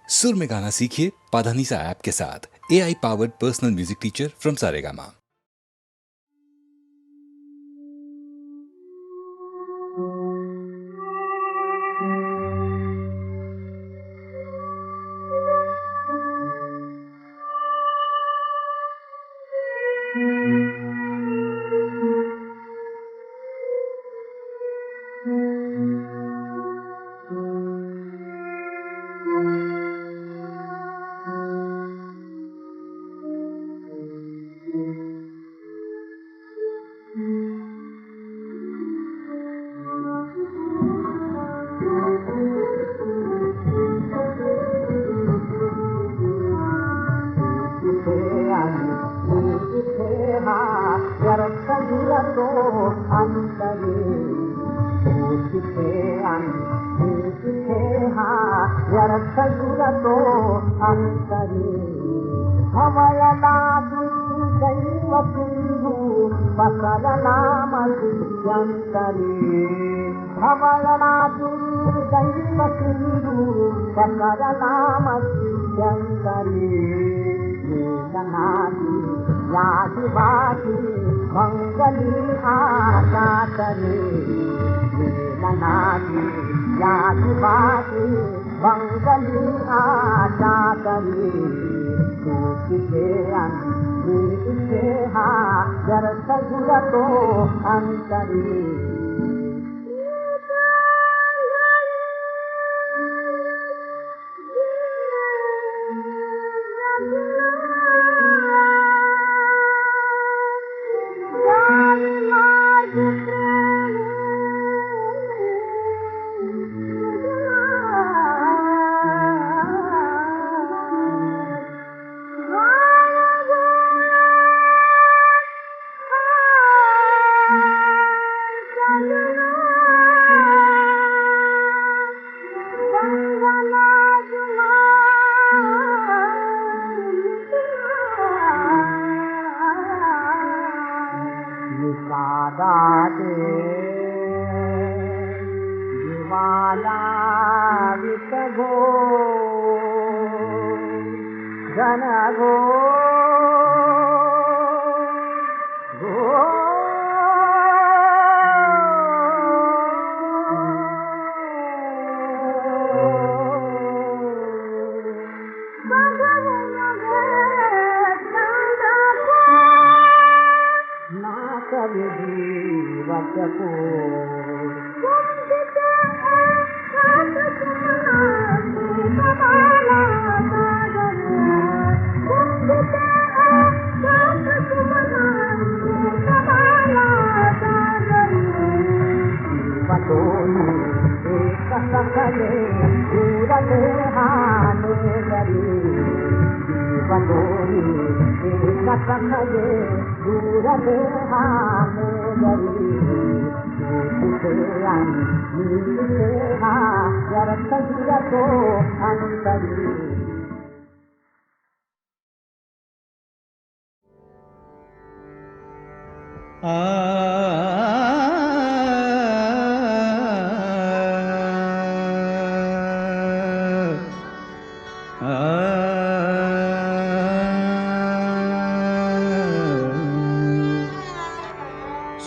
सुर में गाना सीखिए पाधानीसा ऐप के साथ। AI powered personal music teacher from Saregama.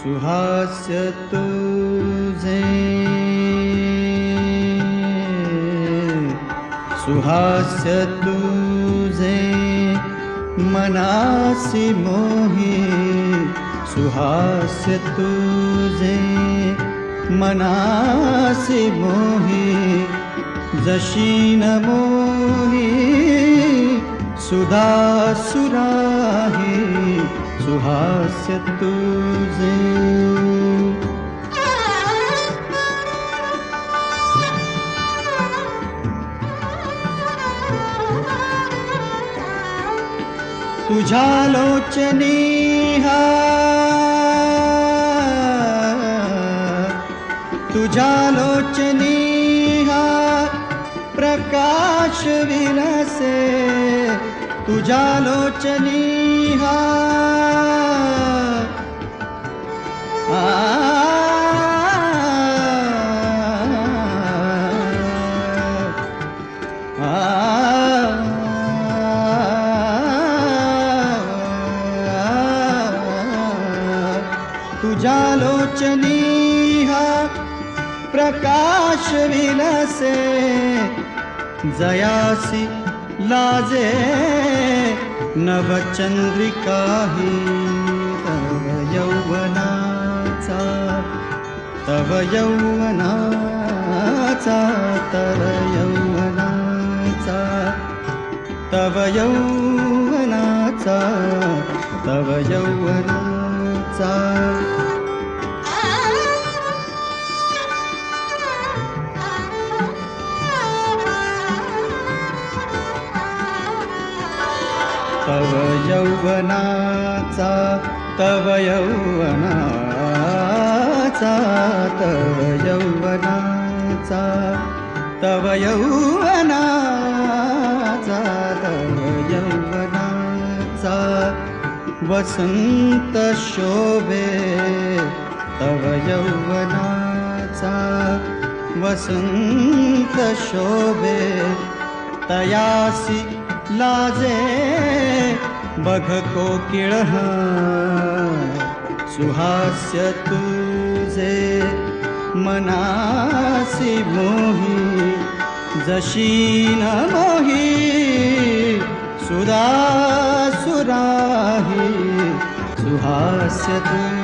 सुहास्य तुझे सुहास्य तुझे मनासी मोही सुहास्य तुझे मनासी मोही जशी न मोही सुधा सुराही सुहास्य तुझे तुझ्या लोचनी तुझ्या लोचनी प्रकाश विलसे तुझ्या लोचनी आ लोचनी हा प्रकाश विलसे जयासी लाजे नवचंद्रिकाही तव यौवनाचा तव यौवनाचा तव यौवनाचा तव यौवनाचा तव यौवनाचा तव यौवनाचा तव यौवनाचा तव यौवनाचा तव यौवनाचा तव यौवनाचा वसंत शोभे तव यौवनाचा वसंत शोभे तयासी लाजे बघ कोकिळ सुहास्य तुझे मनासी मोही जशी न मोही सुधा सुराही सुहास्य तुझे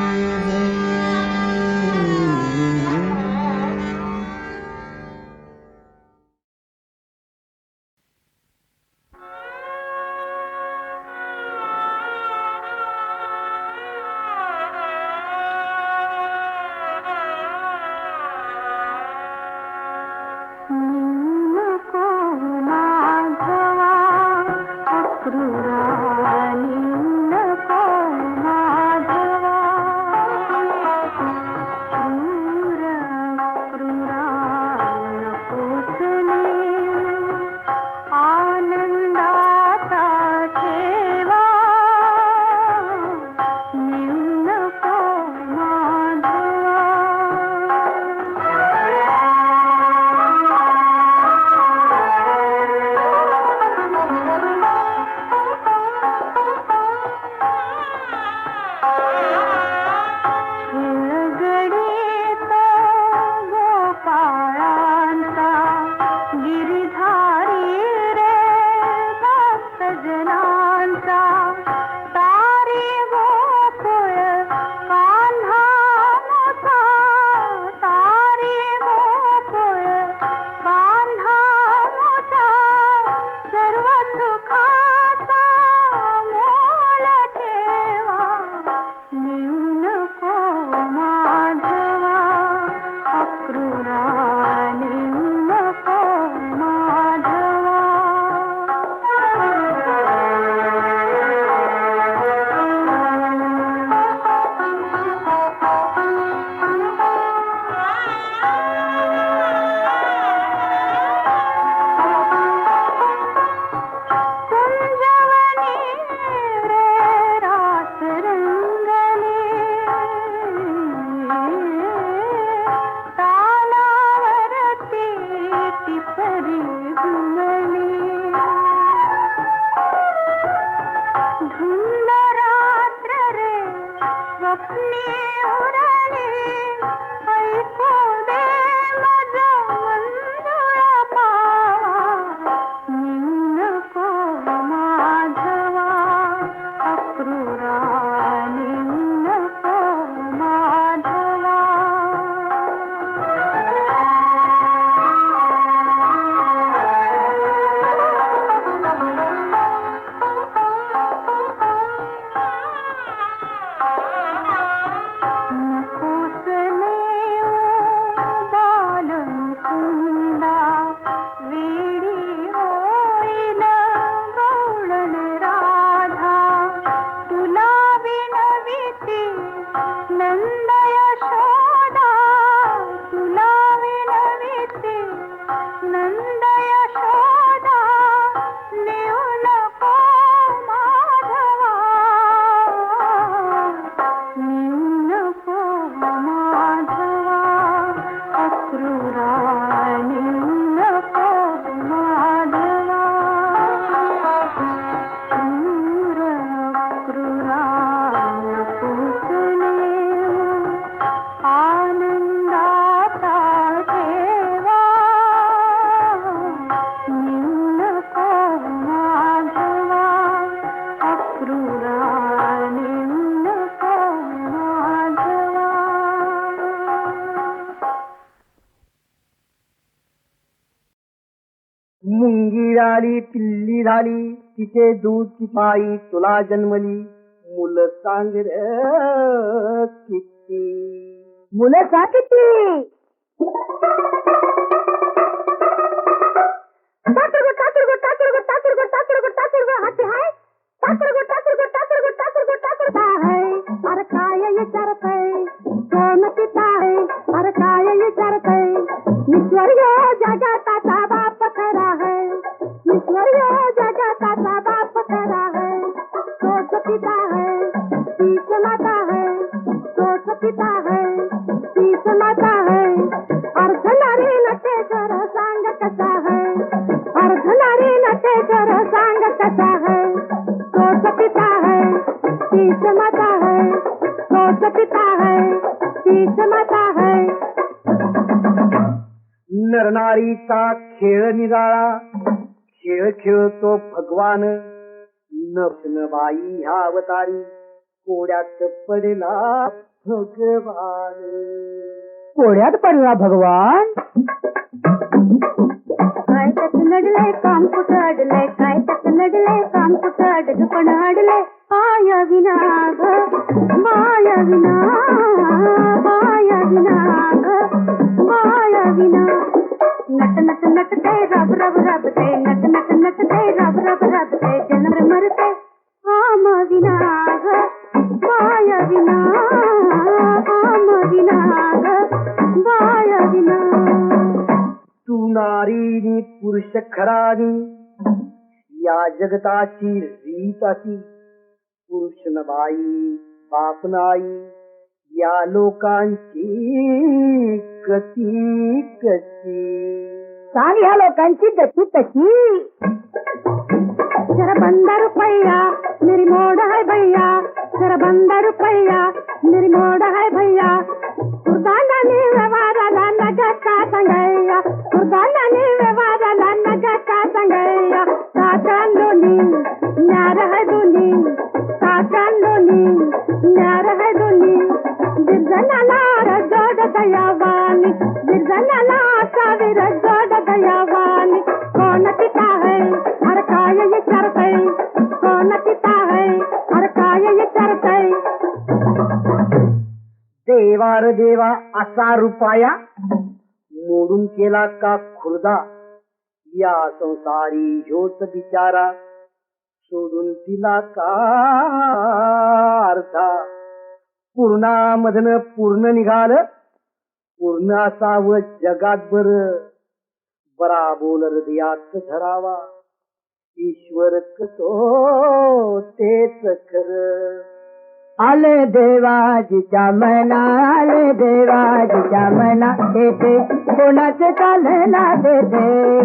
निराली पिल्ली झाली तिचे दूध ती पायी तुला जन्मली मुलं सांग र किती मुलं सांग किती अरे काय विचारतय कोण पिताय अरे काय विचारतय ईश्वरीय जगताचा बाप खरा है ईश्वरीय जगताचा बाप खरा है तोच पिता है तीच माता है तोच पिता है तीच माता है अर्ध नारी नटेश्वर सांग कसा है अर्ध नारी नटेश्वर सांग कसा है तोच पिता है तीच माता है तोच पिता है तीच माता है नरनारीचा खेळ निराळा खेळ खेळतो भगवान नबाई ह्या अवतारी कोड्यात पडला भगवान कोड्यात पडला भगवान काय त्याच नडले काम कुठं अडलंय काय त्याच नडले काम कुठं अडलं पण अडलंय माया विना ग माया विना माया विना ग माया विना नट नट नटते रब रब रबते नट नट नटते रब रब रबते जन्म मरते आम विना ग माया विना आम विना ग माया विना तू नारीनी पुरुष खरानी या जगताची रीत अशी पुरुष न बाई बाप नाही या लोकांची गती कशी सांग ह्या लोकांची गती कशी जरा बंदा रुपया मेरी मोड़ है भैया जरा बंदा रुपया मेरी मोड़ है भैया कुर्बानी व्यवहाराला नगता संगैया कुर्बानी व्यवहाराला नगता संगैया काकांडोनी न्यार है दोनी काकांडोनी न्यार है दोनी बिरजनाला जोड दयावानी बिरजनाला सावीर जोड दयावानी कोण पिता है हर काय विचारतय कोण पिता है हर काय विचारतय देवार देवा असा रुपाया मोडून केला का खुर्दा या संसारी ह्योच बिचारा सोडून दिला का अर्धा पूर्णामधन पूर्ण निघाल पूर्ण असावं जगात बर बरा बोल हृदयात धरावा ईश्वर तो तेच खरं आले देवाजीच्या मना आले देवाजीच्या मना देते कोणाचे चाले ना देते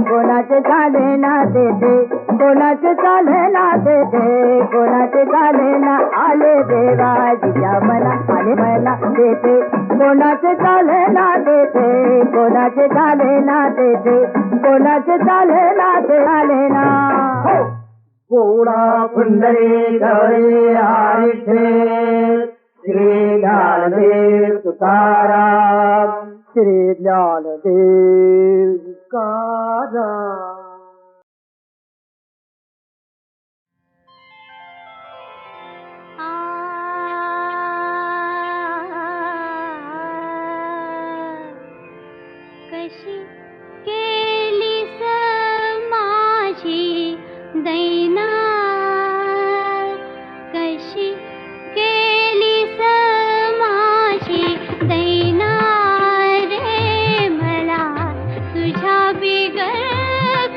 कोणाचे चाले ना देते कोणाचे चाले ना देते कोणाचे चाले ना आले देवाजीच्या मना आले मना देते कोणाचे चाले ना देते कोणाचे चाले ना देते कोणाचे चाले ना ते आले ना गोडा पुंडरी गौरी आयुष्य श्री ज्ञानदेव तुकाराम श्री ज्ञानदेव तुकाराम कशी केली माझी दैना कशी केली माझी दैना रे मला तुझ्या बिगर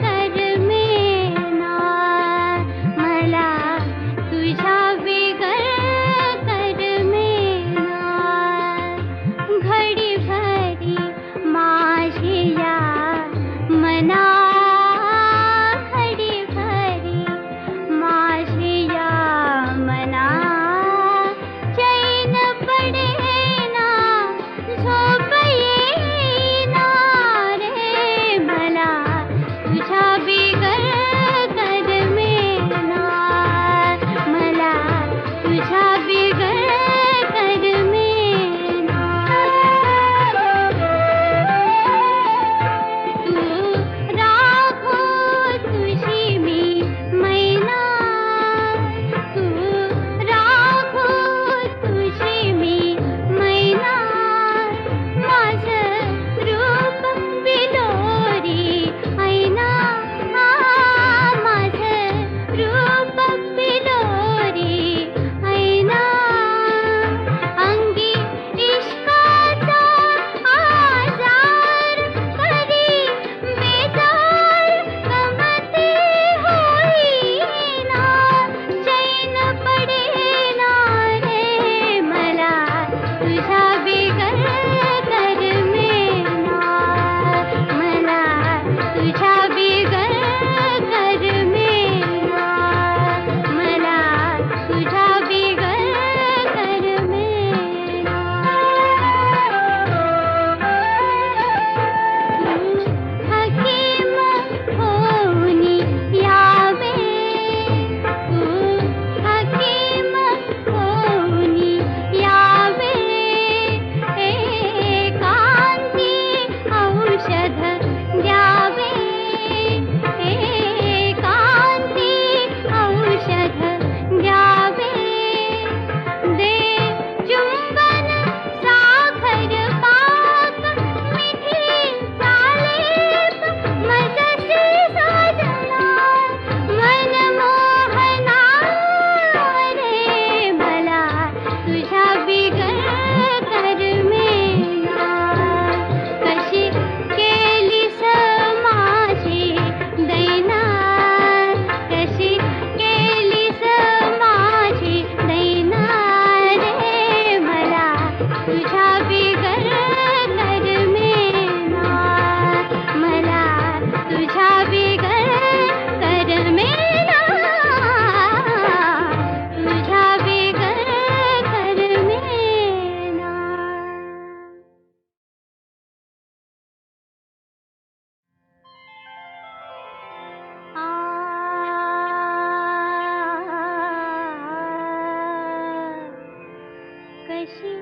कशी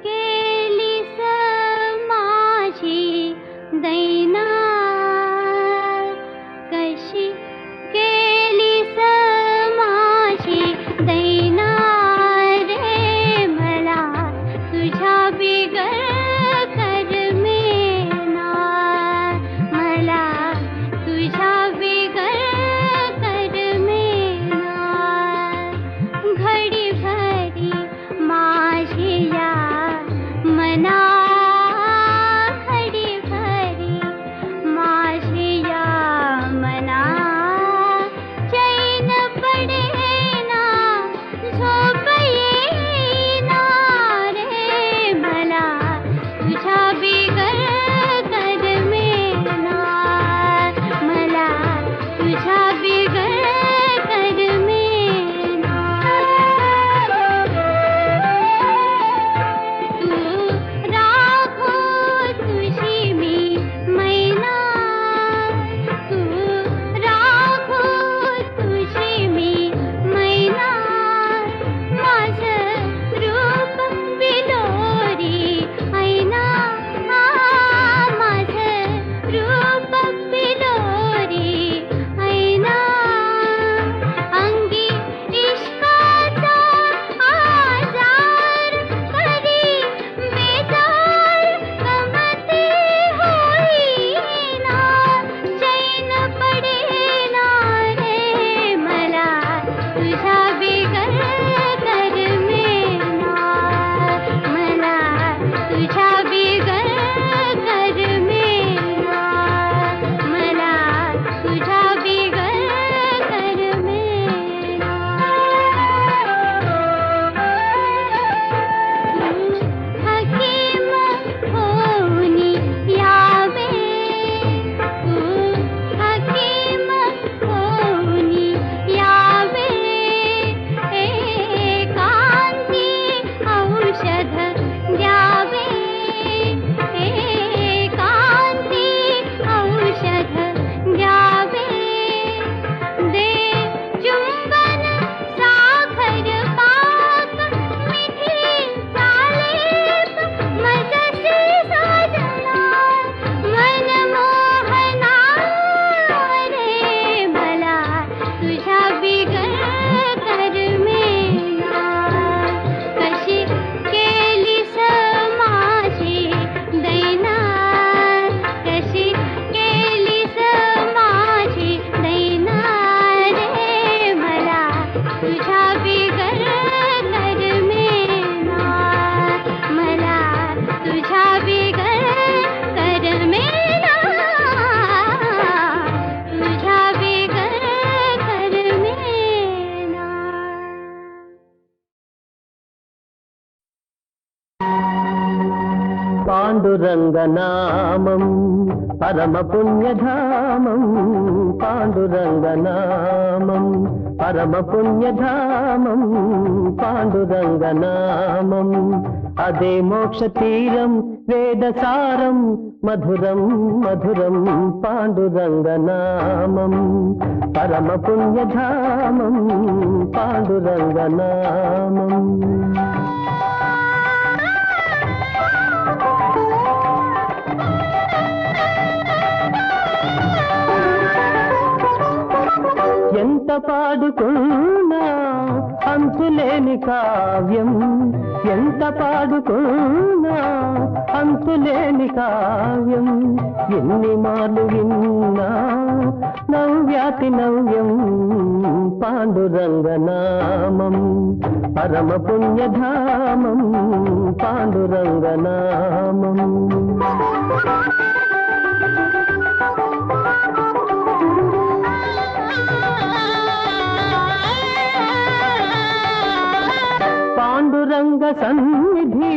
केली समाजी दैना कशी केली समाजी दैना रे मला तुझ्या बिगर करमेना मला तुझ्या बिगर करमेना घडी भरी माझी या मना घडी भरी माझी या मना चैन पडेना झोप येईना रे मला तुझ्या बिगर करमेना मला तुझ्या बिगर करमेना तू राखो तुझी मी मैना तू राखो तुझी मी मैना माझं रूप बिलोरी ऐना माझं रूप बिलोरी ऐना अंगी इश्काचा आजार करी बेजार गमती होईना चैन पडेना रे मला तुझ्या बिगर करमेना मला तुझ्या बिगर करमेना मला तुझ्या बिगर करमेना हकीम होऊनी यावे तू हकीम होऊनी यावे एकांती औषध द्यावे एकांती औषध द्यावे दे चुंबन साखर पाक मिठी सालेप मजसी साजना मन मोहना रे मला तुझ्या बिगर करमेना कशी केली समाजी दैना कशी केली समाजी दैना रे मला तुझ्या बिगर करमेना मला तुझ्या बिगर करमेना तुझ्या बिगर करमेना पाण्डुरङ्गनामं परमपुण्यधामं पाण्डुरङ्गनामं परमपुण्यधामं पाण्डुरङ्गनामम् अदे मोक्षतीरं वेदसारं मधुरं मधुरं पाण्डुरङ्गनामं परमपुण्यधामं पाण्डुरङ्गनामम् ఎంత పాడుకున్నా అంతులేని కావ్యం ఎంత పాడుకున్నా అంతులేని కావ్యం ఎన్ని మార్లు విన్నా నవ్యాతి నవ్యం పాండురంగనామం పరమ పుణ్యధామం పాండురంగనామం పాండురంగ సన్నిధి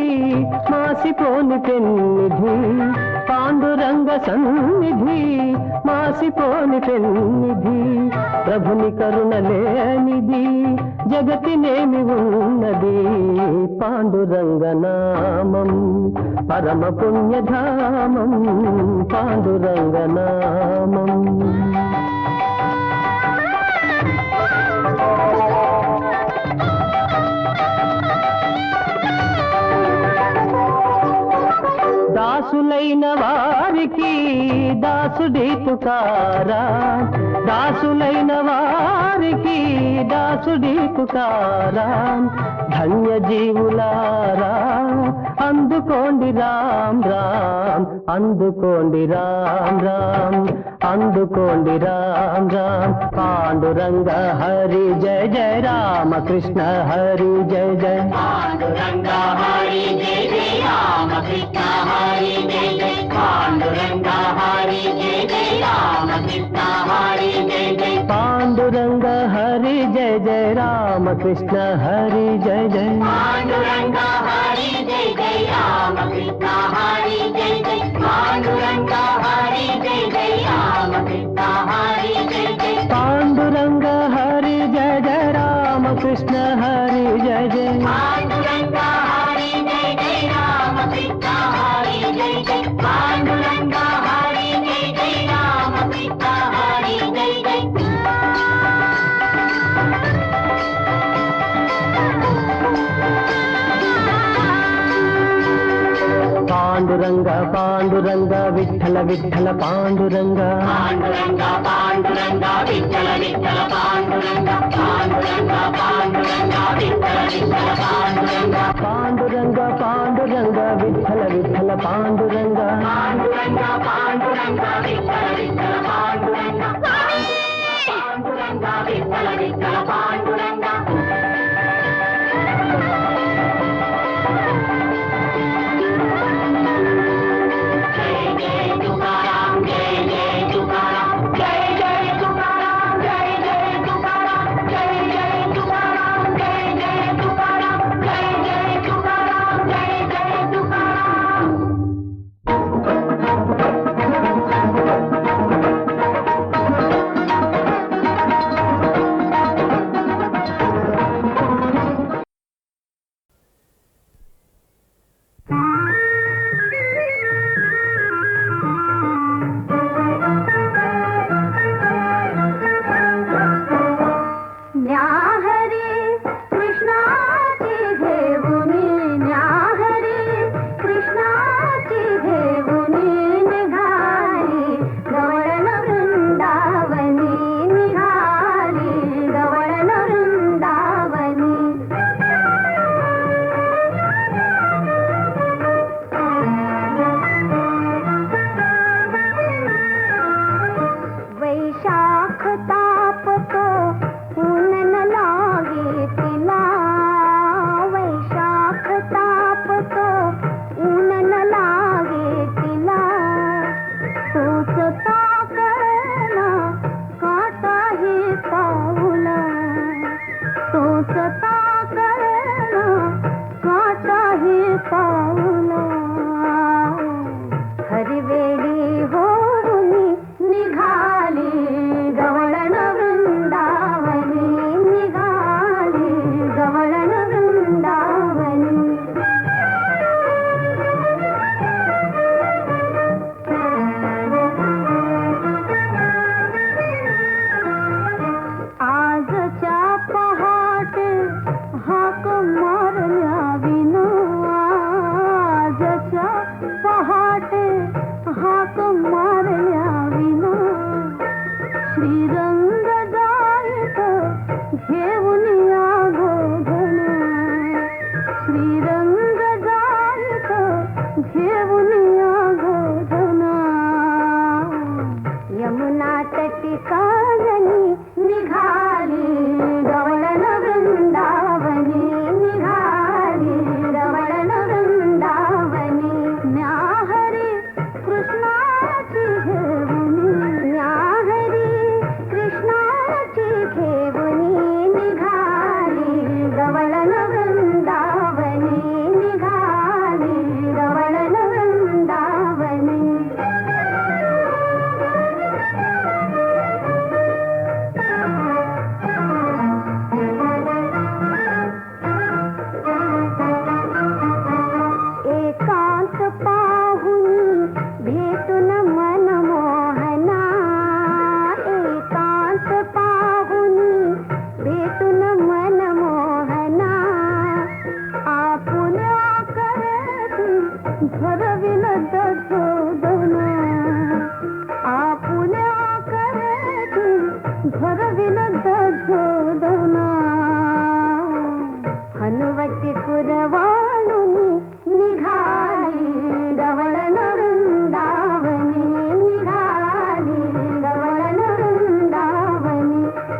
మాసిపోని పెన్నిధి పాండురంగ సన్నిధి మాసిపోని పెన్నిధి ప్రభుని కరుణ లేనిది జగతినేమి ఉన్నది పాండురంగనామం పరమ పుణ్యధామం పాండురంగనామం దాసులైన వారికి దాసుడి తుకారా, దాసులైన వారికి దాసుడి తుకారా. ధన్య జీవులారా అందుకోండి రామ్ రామ్, అందుకోండి రామ్ రామ్, అందుకోండి రామ్ రామ్. పాండురంగ హరి జయ జయ రామ కృష్ణ హరి జయ జయ. పాండురంగ హరి జయ జయ రామ కృష్ణ హరి జయ జయ. పాండురంగ హరి జయ జయ రామ కృష్ణ హరి జయ జయ. పాండురంగ హరి జయ జయ రామ కృష్ణ హరి జయ జయ. పాండురంగ హరి జయ జయ రామ కృష్ణ హరి జయ జయ. పాండురంగ హరి జయ జయ రామ కృష్ణ హరి జయ జయ. పాండురంగ హరి జయ జయ రామ కృష్ణ హరి జయ జయ. పాండురంగ హరి జయ జయ రామ కృష్ణ హరి జయ జయ. పాండురంగ హరి జయ జయ రామ కృష్ణ హరి జయ జయ. పాండురంగ పాండురంగ విఠల విఠల పాండురంగ. పాండురంగ పాండురంగ విఠల విఠల పాండురంగ. పాండురంగ పాండురంగ విఠల విఠల పాండురంగ. పాండురంగ పాండురంగ విఠల విఠల పాండురంగ. పాండురంగ పాండురంగ విఠల విఠల పాండురంగ. పాండురంగ విఠల విఠల పాండురంగ.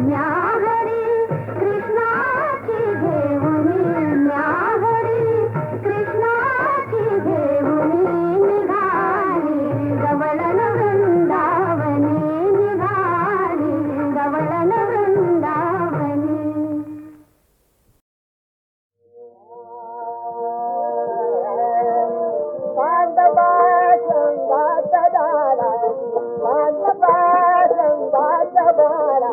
न्याहरी कृष्णाची घेऊनी न्याहरी कृष्णाची घेऊनी निघाली गवळण वृंदावनी निघाली गवळण वृंदावनी. पांडवा संगाचा दारा पांडवा संगाचा दारा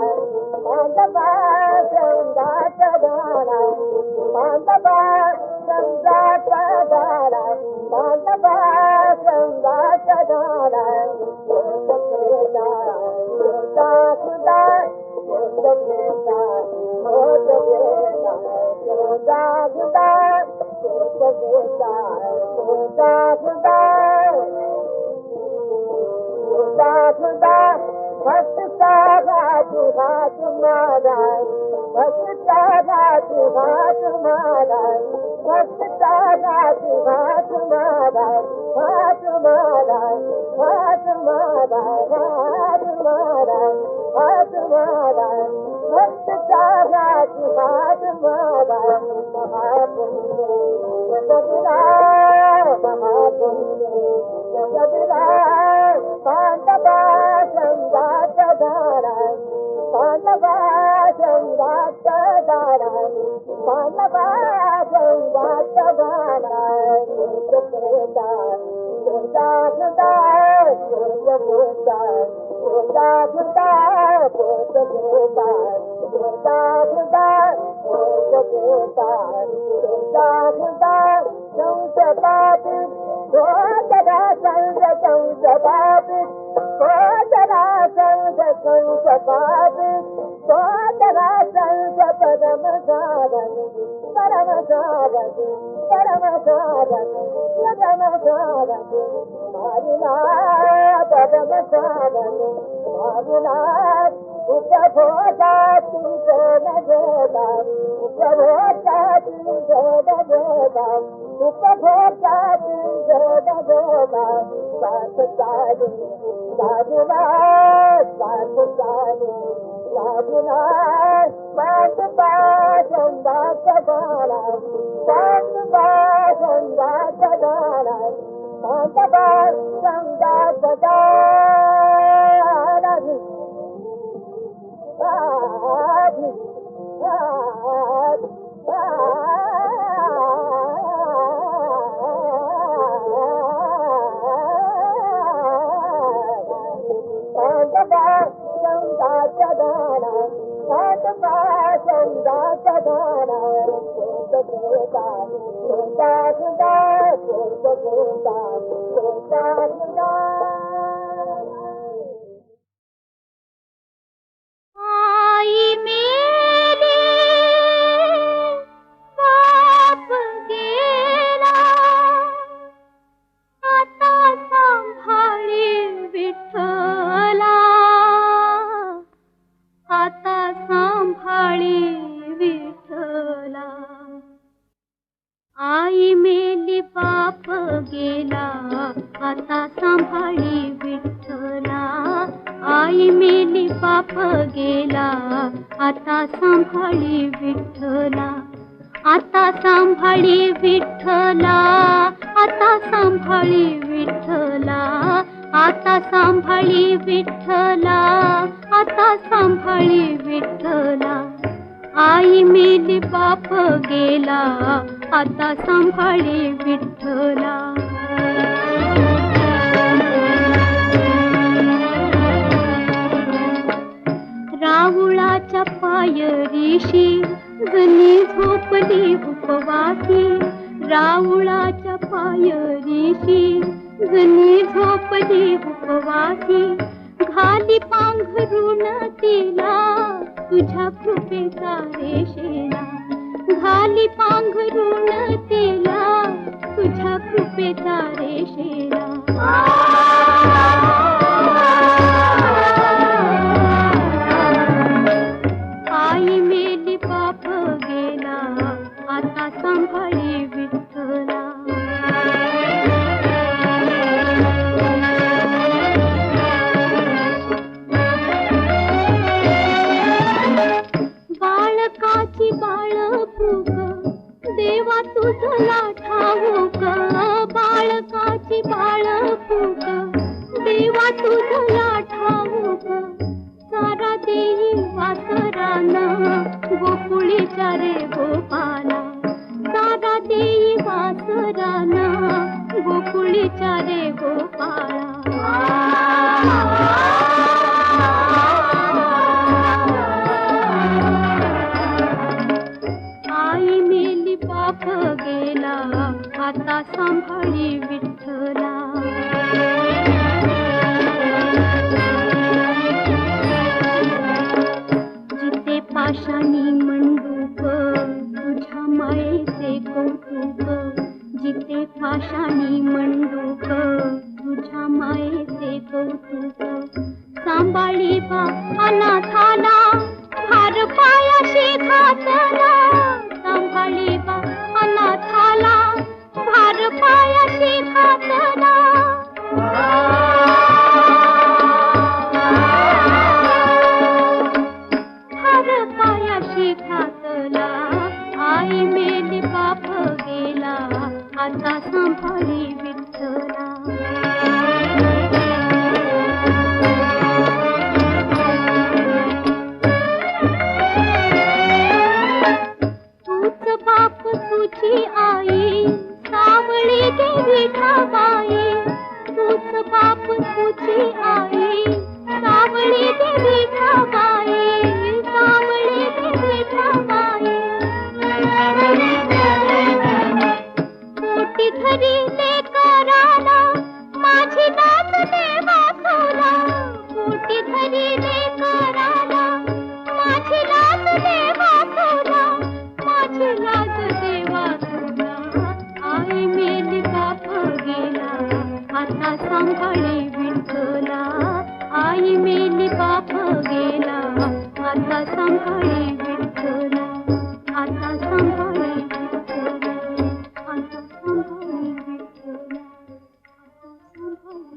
पांडवा संगाचा दारा पांडवा संगाचा दारा पांडवा संगाचा दारा भक्त साधा हात मारा भक्त साधा हात मारा भक्त साधा हात मारा हात मारा हात मारा हात मारा हात मारा भक्त साधा हात मारा महापुण्य जगदरा महापुण्य जगदरा पांडवा संगाचा दारा पांडवा संगाचा दारा पांडवा संगाचा दारा सुखदा सुखदा सुखदा सुखदा सुखदा सुखदा सुखदा सुखदा सुखदा सुखदा सुखदा सुखदा संसदात सोदरा संग संसदात सोदरा संग संसदात सोदरा संग परम साधन परम साधन परम साधन परम साधन मारिना परम साधन मारिना उपभोगा तुझे नजरा उपभोगा तुझे नजरा उपभोगा तुझे नजरा साथ साधु साधुना साथ साधु साधुना पांडवा संगाचा दारा पांडवा संगाचा दारा पांडवा संगाचा दारा आई मेरे बाप गेला आता सांभाळे विठ्ठला आता सांभाळे विठ्ठला आई मेली बाप गेला आता सांभाळी विठ्ठला आई मेली बाप गेला आता सांभाळी विठ्ठला आता सांभाळी विठ्ठला आता सांभाळी विठ्ठला आता सांभाळी विठ्ठला आता सांभाळी विठ्ठला आई मेली बाप गेला आता सांभाळी विठ्ठला राहुळाच्या पायरीशी जणी झोपली उपवासी राहुळाच्या पायरीशी जणी झोपली उपवासी घाली पांघरून तिला तुझ्या कृपेचा रेषेला घाली पांघरून तिला तुझ्या कृपेचा रेषेला आई मेली बाप गेला आता सांभाळी विठ्ठला बाळ फुक देवा तुझला ठाऊक बाळकाची बाळ फुक देवा तुझला ठाऊक सारा देई वासराना गोकुळीच्या रे गोपाला सारा देई वासराना गोकुळीच्या रे गोपाळा आई मेली बाप गेला आता सांभाळी विठ्ठला जिथे पाशाणी मंडूक तुझ्या मायेचे कौतुक जिथे पाशाणी मंडूक तुझ्या मायेचे कौतुक सांभाळी बा अनाथाला भार पायाशी घातला सांभाळी बा अनाथाला भार पायाशी घातला भार पायाशी घातला आई मेली बाप गेला आता सांभाळी विठ्ठला बाप तुझी आई सावळी देवी ठाबाई तूच बाप तुझी आई सावळी देवी ठाबाई सावळी देवी ठाबाई पोटी धरी लेकराला माझी नाच देवा तुला पोटी धरी लेकराला माझी नाच देवा तुला माझी लाज देवा तुला आई मेली बाप गेला आता सांभाळी विठ्ठला आई मेली बाप गेला आता सांभाळी विठ्ठला आता सांभाळी विठ्ठला आता सांभाळी विठ्ठला आता सांभाळी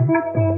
हंसते